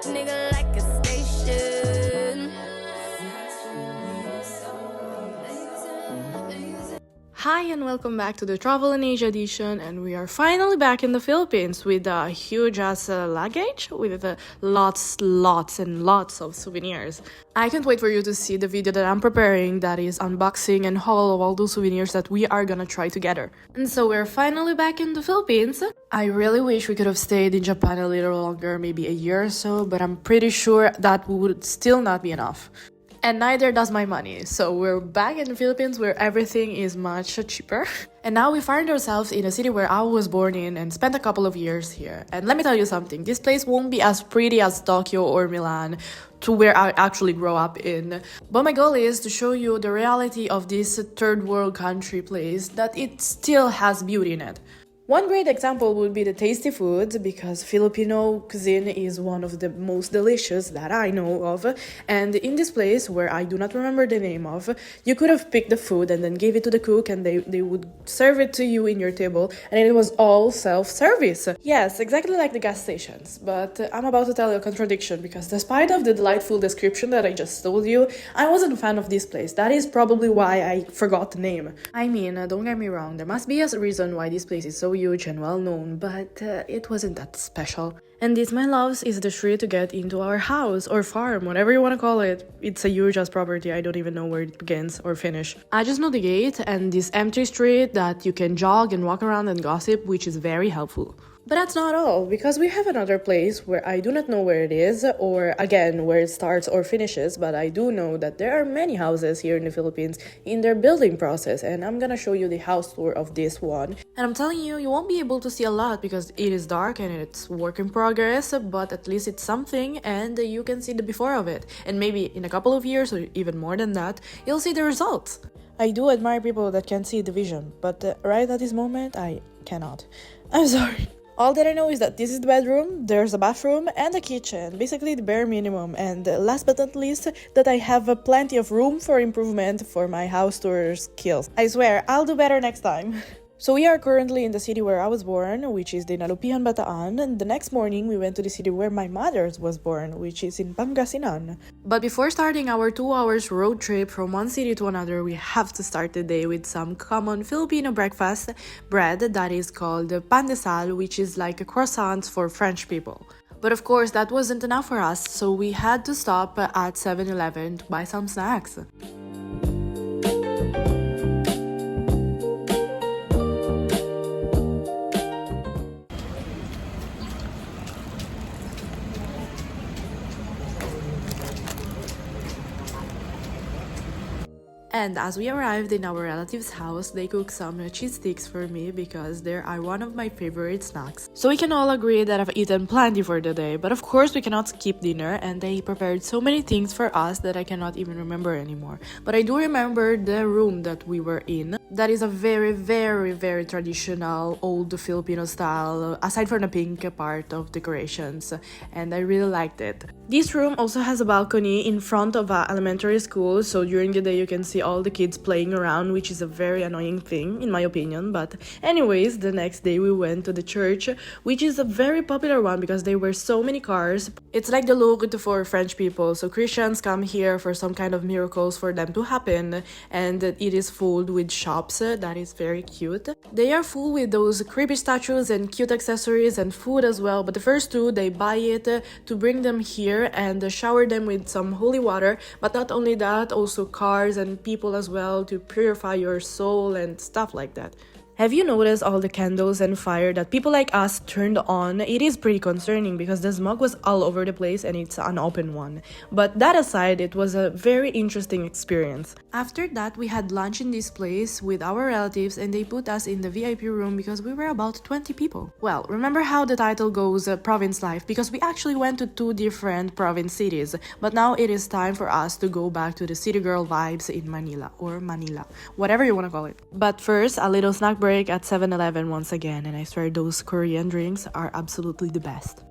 Nigga like a station. Hi and welcome back to the Travel in Asia edition, and we are finally back in the Philippines with a huge ass luggage with lots and lots of souvenirs. I can't wait for you to see the video that I'm preparing that is unboxing and haul of all those souvenirs that we are gonna try together. And so we're finally back in the Philippines. I really wish we could have stayed in Japan a little longer, maybe a year or so, but I'm pretty sure that would still not be enough. And neither does my money. So we're back in the Philippines where everything is much cheaper. And now we find ourselves in a city where I was born in and spent a couple of years here. And let me tell you something, this place won't be as pretty as Tokyo or Milan, to where I actually grew up in. But my goal is to show you the reality of this third world country place, that it still has beauty in it. One great example would be the tasty foods, because Filipino cuisine is one of the most delicious that I know of. And in this place, where I do not remember the name of, you could have picked the food and then gave it to the cook and they would serve it to you in your table, and it was all self-service. Yes, exactly like the gas stations. But I'm about to tell you a contradiction, because despite of the delightful description that I just told you, I wasn't a fan of this place. That is probably why I forgot the name. I mean, don't get me wrong, there must be a reason why this place is so huge and well known, but it wasn't that special. And this, my loves, is the street to get into our house or farm, whatever you want to call it. It's a huge ass property, I don't even know where it begins or finish. I just know the gate and this empty street that you can jog and walk around and gossip, which is very helpful. But that's not all, because we have another place where I do not know where it is, or again, where it starts or finishes, but I do know that there are many houses here in the Philippines in their building process, and I'm gonna show you the house tour of this one. And I'm telling you, you won't be able to see a lot because it is dark and it's work in progress, but at least it's something, and you can see the before of it. And maybe in a couple of years, or even more than that, you'll see the results. I do admire people that can see the vision, but right at this moment, I cannot. I'm sorry. All that I know is that this is the bedroom, there's a bathroom, and a kitchen, basically the bare minimum, and last but not least, that I have plenty of room for improvement for my house tour skills. I swear, I'll do better next time. So we are currently in the city where I was born, which is in Alupihan, Bataan, and the next morning we went to the city where my mother was born, which is in Pangasinan. But before starting our 2 hours road trip from one city to another, we have to start the day with some common Filipino breakfast bread that is called pandesal, which is like croissants for French people. But of course, that wasn't enough for us, so we had to stop at 7-Eleven to buy some snacks. And as we arrived in our relative's house, they cooked some cheese sticks for me because they are one of my favorite snacks. So we can all agree that I've eaten plenty for the day, but of course we cannot skip dinner, and they prepared so many things for us that I cannot even remember anymore. But I do remember the room that we were in. That is a very traditional old Filipino style, aside from the pink part of decorations, and I really liked it. This room also has a balcony in front of an elementary school, so during the day you can see all the kids playing around, which is a very annoying thing in my opinion. But anyways, the next day we went to the church, which is a very popular one because there were so many cars. It's like the Louvre for French people, so Christians come here for some kind of miracles for them to happen, and it is full with shops that is very cute. They are full with those creepy statues and cute accessories and food as well, but the first two, they buy it to bring them here and shower them with some holy water. But not only that, also cars and people as well, to purify your soul and stuff like that. Have you noticed all the candles and fire that people like us turned on? It is pretty concerning because the smog was all over the place and it's an open one. But that aside, it was a very interesting experience. After that, we had lunch in this place with our relatives, and they put us in the VIP room because we were about 20 people. Well, remember how the title goes, Province Life, because we actually went to 2 different province cities. But now it is time for us to go back to the city girl vibes in Manila, or Manila, whatever you want to call it. But first, a little snack break at 7-Eleven once again, and I swear those Korean drinks are absolutely the best.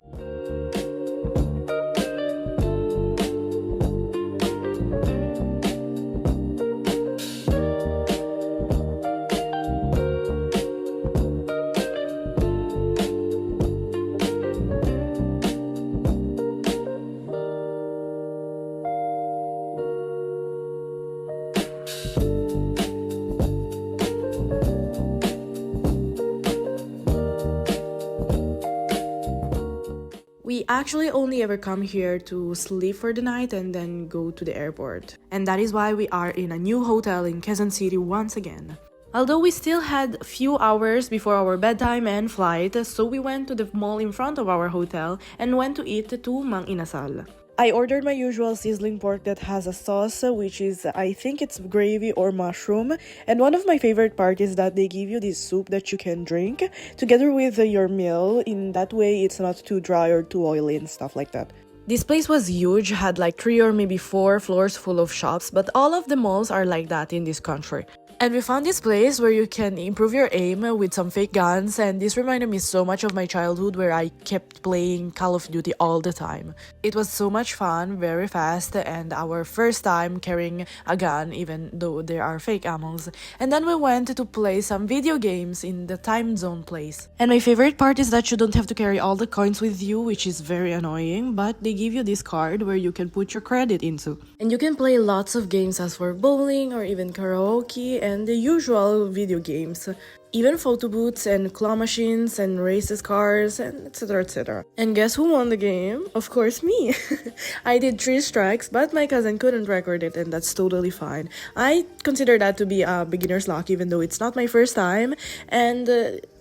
We actually only ever come here to sleep for the night and then go to the airport. And that is why we are in a new hotel in Quezon City once again. Although we still had a few hours before our bedtime and flight, so we went to the mall in front of our hotel and went to eat to Mang Inasal. I ordered my usual sizzling pork that has a sauce, which is, I think it's gravy or mushroom. And one of my favorite part is that they give you this soup that you can drink together with your meal. In that way, it's not too dry or too oily and stuff like that. This place was huge, had like 3 or maybe 4 floors full of shops, but all of the malls are like that in this country. And we found this place where you can improve your aim with some fake guns, and this reminded me so much of my childhood where I kept playing Call of Duty all the time. It was so much fun, very fast, and our first time carrying a gun even though there are fake ammos. And then we went to play some video games in the time zone place. And my favorite part is that you don't have to carry all the coins with you, which is very annoying, but they give you this card where you can put your credit into. And you can play lots of games as for bowling or even karaoke and the usual video games, even photo booths and claw machines and races cars and etc etc. And guess who won the game? Of course me. I did 3 strikes, but my cousin couldn't record it, and that's totally fine. I consider that to be a beginner's luck, even though it's not my first time, and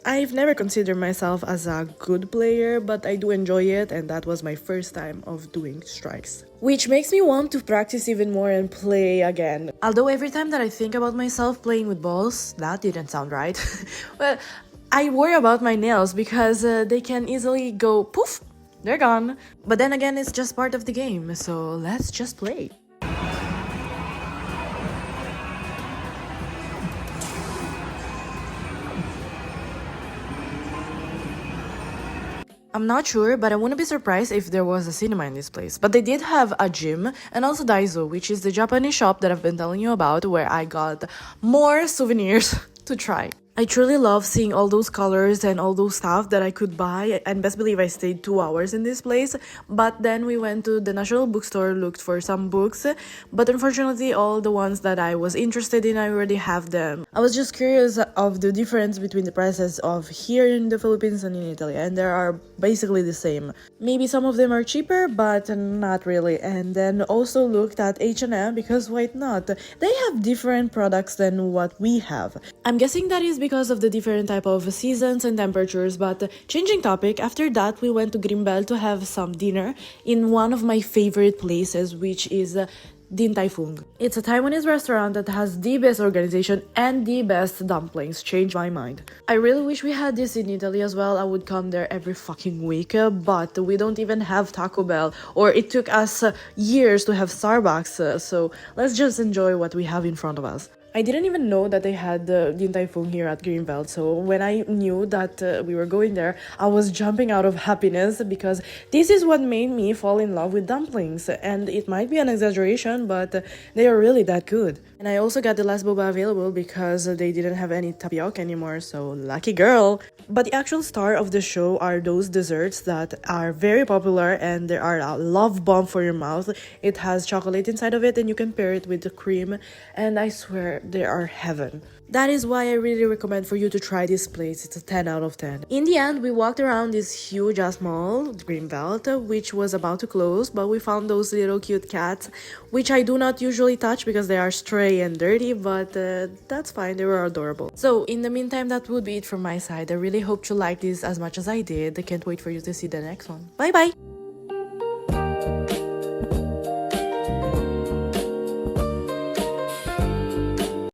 I've never considered myself as a good player, but I do enjoy it, and that was my first time of doing strikes. Which makes me want to practice even more and play again. Although every time that I think about myself playing with balls, that didn't sound right. Well, I worry about my nails because they can easily go poof, they're gone. But then again, it's just part of the game, so let's just play. I'm not sure, but I wouldn't be surprised if there was a cinema in this place. But they did have a gym and also Daiso, which is the Japanese shop that I've been telling you about, where I got more souvenirs to try. I truly love seeing all those colors and all those stuff that I could buy, and best believe I stayed 2 hours in this place. But then we went to the National Bookstore, looked for some books, but unfortunately all the ones that I was interested in, I already have them. I was just curious of the difference between the prices of here in the Philippines and in Italy, and they are basically the same. Maybe some of them are cheaper, but not really. And then also looked at H&M because why not? They have different products than what we have. I'm guessing that is because of the different type of seasons and temperatures, but changing topic, after that we went to Greenbelt to have some dinner in one of my favorite places, which is Din Tai Fung. It's a Taiwanese restaurant that has the best organization and the best dumplings. Changed my mind. I really wish we had this in Italy as well. I would come there every fucking week, but we don't even have Taco Bell, or it took us years to have Starbucks, so let's just enjoy what we have in front of us. I didn't even know that they had the Din Tai Fung here at Greenbelt, so when I knew that we were going there, I was jumping out of happiness because this is what made me fall in love with dumplings, and it might be an exaggeration, but they are really that good. And I also got the last boba available because they didn't have any tapioca anymore, so lucky girl! But the actual star of the show are those desserts that are very popular, and they are a love bomb for your mouth. It has chocolate inside of it and you can pair it with the cream, and I swear they are heaven. That is why I really recommend for you to try this place. It's a 10 out of 10. In the end, we walked around this huge ass mall, Greenbelt, which was about to close, but we found those little cute cats, which I do not usually touch because they are stray and dirty, but that's fine, they were adorable. So in the meantime, that would be it from my side. I really hope you liked this as much as I did. I can't wait for you to see the next one. Bye bye!